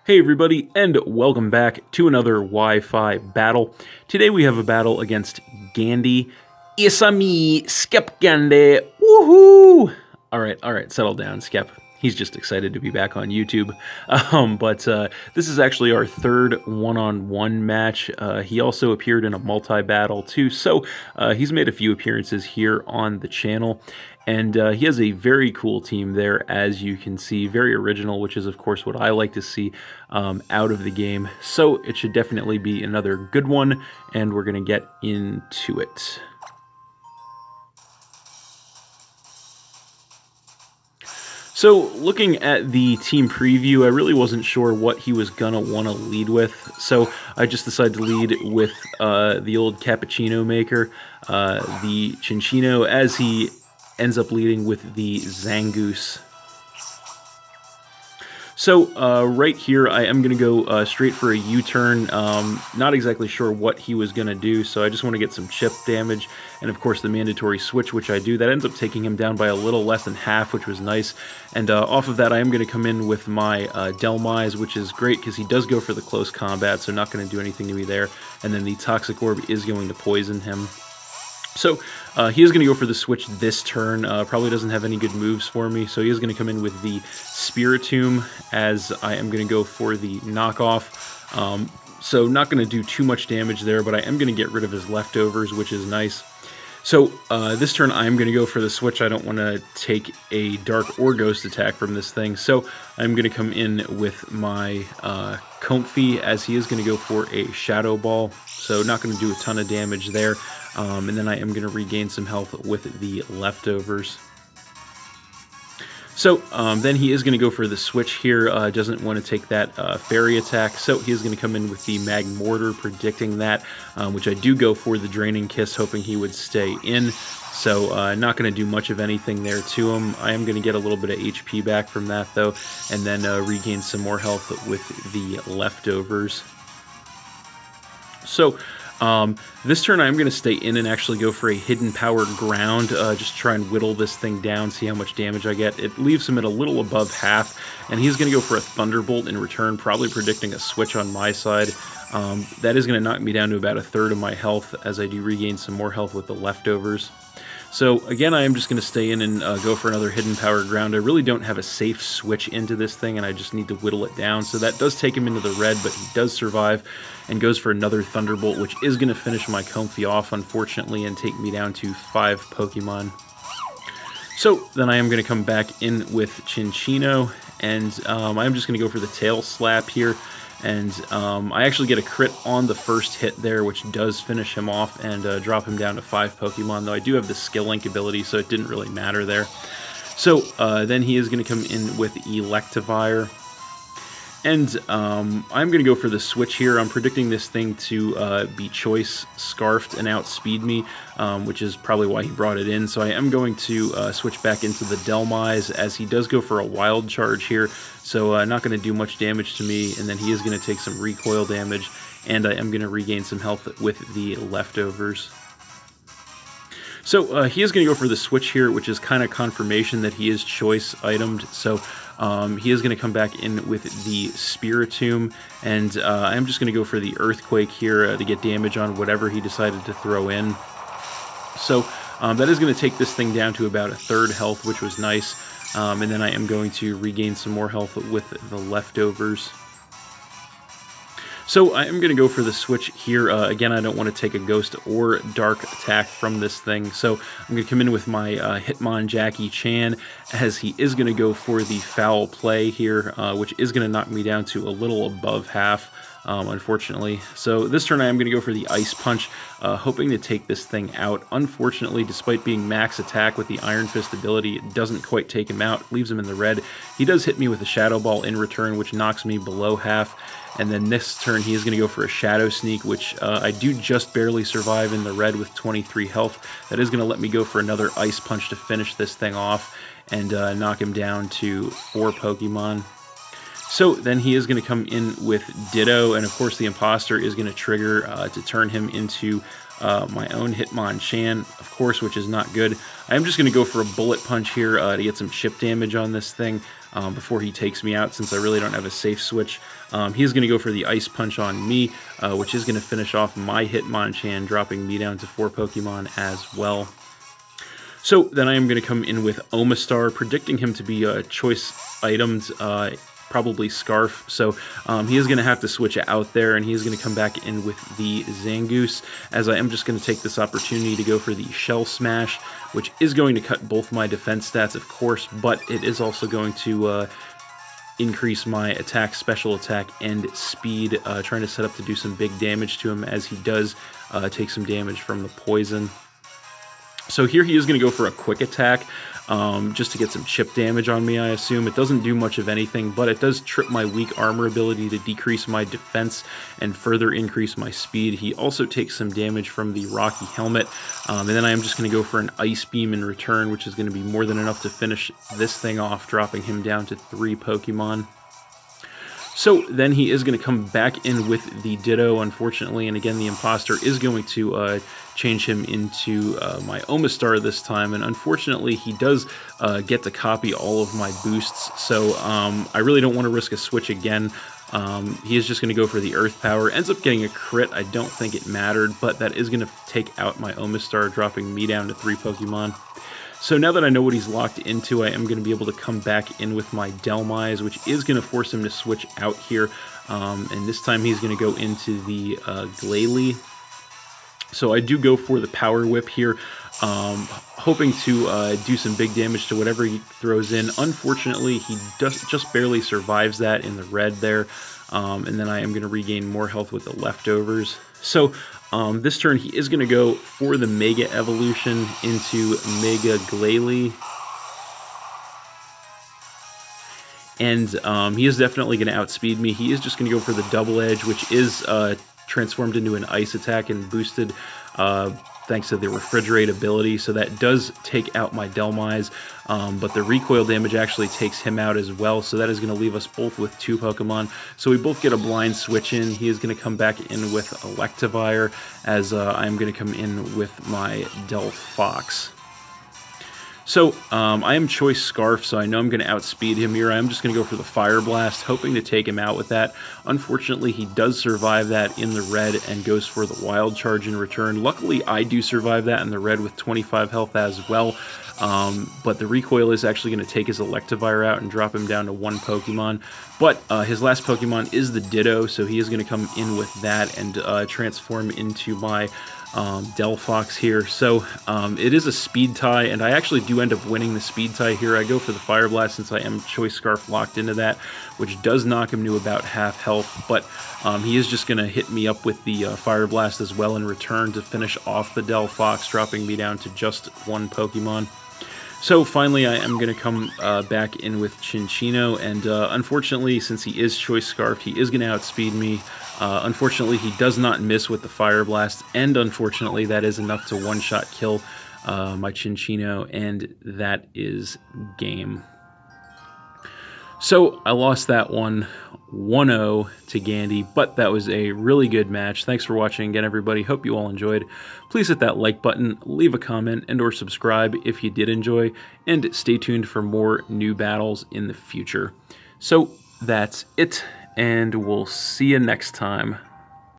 Hey everybody, and welcome back to another Wi-Fi battle. Today we have a battle against Gandy. It's a me, Skep Gandy. Woohoo! Alright, settle down, Skep. He's just excited to be back on YouTube. This is actually our third one-on-one match. He also appeared in a multi-battle too, so he's made a few appearances here on the channel. And he has a very cool team there, as you can see, very original, which is of course what I like to see out of the game. So it should definitely be another good one, and we're going to get into it. So looking at the team preview, I really wasn't sure what he was going to want to lead with, so I just decided to lead with the old cappuccino maker, the Chinchino, as he ends up leading with the Zangoose. So right here, I am going to go straight for a U-turn. Not exactly sure what he was going to do, so I just want to get some chip damage, and of course the mandatory switch, which I do. That ends up taking him down by a little less than half, which was nice. And off of that, I am going to come in with my Delmise, which is great because he does go for the close combat, so not going to do anything to me there. And then the Toxic Orb is going to poison him. So he is going to go for the switch this turn. Probably doesn't have any good moves for me, so he is going to come in with the Spiritomb, as I am going to go for the knockoff. So not going to do too much damage there, but I am going to get rid of his leftovers, which is nice. So this turn I am going to go for the switch. I don't want to take a Dark or Ghost attack from this thing, so I'm going to come in with my Comfy, as he is going to go for a Shadow Ball, so not going to do a ton of damage there. And then I am going to regain some health with the leftovers. So then he is going to go for the switch here, doesn't want to take that fairy attack, so he is going to come in with the Magmortar, predicting that, which I do go for the Draining Kiss, hoping he would stay in. So not going to do much of anything there to him. I am going to get a little bit of HP back from that though, and then regain some more health with the leftovers. So this turn I'm going to stay in and actually go for a Hidden Power Ground, just try and whittle this thing down, see how much damage I get. It leaves him at a little above half, and he's going to go for a Thunderbolt in return, probably predicting a switch on my side. That is going to knock me down to about a third of my health, as I do regain some more health with the leftovers. So again, I am just going to stay in and go for another Hidden Power Ground. I really don't have a safe switch into this thing, and I just need to whittle it down. So that does take him into the red, but he does survive and goes for another Thunderbolt, which is going to finish my Comfy off, unfortunately, and take me down to 5 Pokemon. So then I am going to come back in with Chinchino, and I'm just going to go for the Tail Slap here. And I actually get a crit on the first hit there, which does finish him off and drop him down to 5 Pokemon, though I do have the Skill Link ability, so it didn't really matter there. So then he is going to come in with Electivire. And I'm going to go for the switch here. I'm predicting this thing to be Choice Scarfed and outspeed me, which is probably why he brought it in. So I am going to switch back into the Delmise, as he does go for a Wild Charge here. So not going to do much damage to me, and then he is going to take some recoil damage, and I am going to regain some health with the leftovers. So he is going to go for the switch here, which is kind of confirmation that he is choice itemed. So he is going to come back in with the Spiritomb, and I'm just going to go for the Earthquake here to get damage on whatever he decided to throw in. So that is going to take this thing down to about a third health, which was nice. And then I am going to regain some more health with the leftovers. So I am going to go for the switch here. Again, I don't want to take a Ghost or Dark attack from this thing, so I'm going to come in with my Hitmonchan, as he is going to go for the Foul Play here, which is going to knock me down to a little above half, unfortunately. So this turn I am going to go for the Ice Punch, hoping to take this thing out. Unfortunately, despite being max attack with the Iron Fist ability, it doesn't quite take him out, leaves him in the red. He does hit me with a Shadow Ball in return, which knocks me below half. And then this turn, he is going to go for a Shadow Sneak, which I do just barely survive in the red with 23 health. That is going to let me go for another Ice Punch to finish this thing off and knock him down to 4 Pokemon. So then he is going to come in with Ditto, and of course the Imposter is going to trigger to turn him into my own Hitmonchan, of course, which is not good. I am just going to go for a Bullet Punch here to get some chip damage on this thing. before he takes me out, since I really don't have a safe switch. He's going to go for the Ice Punch on me, which is going to finish off my Hitmonchan, dropping me down to 4 Pokemon as well. So then I am going to come in with Omastar, predicting him to be choice items, probably Scarf. So he is going to have to switch out there, and he's going to come back in with the Zangoose, as I am just going to take this opportunity to go for the Shell Smash, which is going to cut both my defense stats, of course, but it is also going to increase my attack, special attack, and speed, trying to set up to do some big damage to him, as he does take some damage from the poison. So here he is going to go for a quick attack, just to get some chip damage on me, I assume. It doesn't do much of anything, but it does trip my weak armor ability to decrease my defense and further increase my speed. He also takes some damage from the Rocky Helmet, and then I am just going to go for an Ice Beam in return, which is going to be more than enough to finish this thing off, dropping him down to 3 Pokemon. So then he is going to come back in with the Ditto, unfortunately, and again the Imposter is going to change him into my Omastar this time, and unfortunately he does get to copy all of my boosts, so I really don't want to risk a switch again. He is just going to go for the Earth Power, ends up getting a crit. I don't think it mattered, but that is going to take out my Omastar, dropping me down to 3 Pokemon. So now that I know what he's locked into, I am going to be able to come back in with my Delmise, which is going to force him to switch out here. And this time he's going to go into the Glalie. So I do go for the Power Whip here, hoping to do some big damage to whatever he throws in. Unfortunately, he just barely survives that in the red there. And then I am going to regain more health with the leftovers. So this turn he is going to go for the Mega Evolution into Mega Glalie. And he is definitely going to outspeed me. He is just going to go for the Double Edge, which is transformed into an Ice attack and boosted thanks to the Refrigerate ability, so that does take out my Delmise, but the recoil damage actually takes him out as well, so that is going to leave us both with 2 Pokemon. So we both get a blind switch in. He is going to come back in with Electivire, as I'm going to come in with my Delphox. So I am choice Scarf, so I know I'm going to outspeed him here. I'm just going to go for the Fire Blast, hoping to take him out with that. Unfortunately, he does survive that in the red and goes for the Wild Charge in return. Luckily, I do survive that in the red with 25 health as well. But the recoil is actually going to take his Electivire out and drop him down to 1 Pokemon. But his last Pokemon is the Ditto, so he is going to come in with that and transform into my Delphox here. So it is a speed tie, and I actually do end up winning the speed tie here. I go for the Fire Blast since I am Choice Scarf locked into that, which does knock him to about half health, but he is just going to hit me up with the Fire Blast as well in return to finish off the Delphox, dropping me down to just 1 Pokemon. So finally, I am going to come back in with Chinchino, and unfortunately, since he is Choice Scarfed, he is going to outspeed me. Unfortunately, he does not miss with the Fire Blast, and unfortunately, that is enough to one-shot kill my Chinchino, and that is game. So I lost that one 1-0 to Gandy, but that was a really good match. Thanks for watching again, everybody. Hope you all enjoyed. Please hit that like button, leave a comment, and or subscribe if you did enjoy, and stay tuned for more new battles in the future. So that's it, and we'll see you next time.